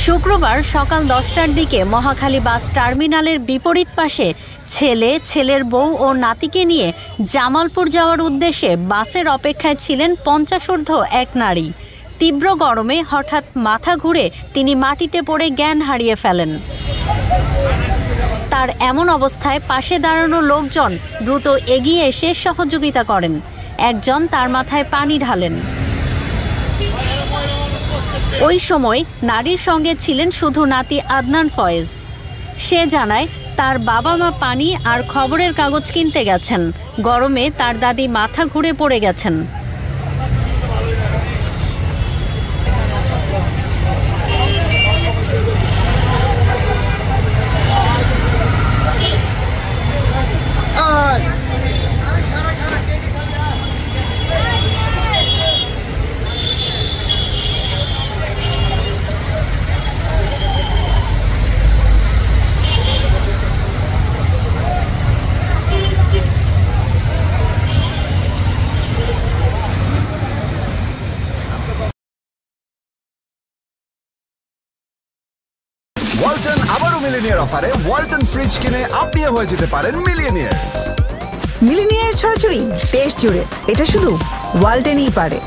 শুক্রবার সকাল 10টার দিকে মহাখালী বাস টার্মিনালের বিপরীত পাশে ছেলের বউ ও নাতিকে নিয়ে জামালপুর যাওয়ার উদ্দেশ্যে বাসের অপেক্ষায় ছিলেন 50 ঊর্ধ্ব এক নারী। তীব্র গরমে হঠাৎ মাথা ঘুরে তিনি মাটিতে পড়ে জ্ঞান হারিয়ে ফেলেন। তার এমন অবস্থায় পাশে দাঁড়ানো লোকজন দ্রুত এগিয়ে এসে সহযোগিতা করেন। একজন তার মাথায় পানি ঢালেন। ওই সময় নারীর সঙ্গে ছিলেন শুধু নাতি আদনান ফয়েজ। সে জানায় তার বাবা মা পানি আর খবরের কাগজ কিনতে গেছেন। গরমে তার দাদি মাথা ঘুরে পড়ে গেছেন। ওয়ালটন আবারও মিলিনিয়ার অফারে ওয়ালটন ফ্রিজ কিনে আপনিও হয়ে যেতে পারেন মিলিয়নিয়ার। মিলিনিয়ার ছড়াছড়ি দেশ জুড়ে, এটা শুধু ওয়ালটনই পারে।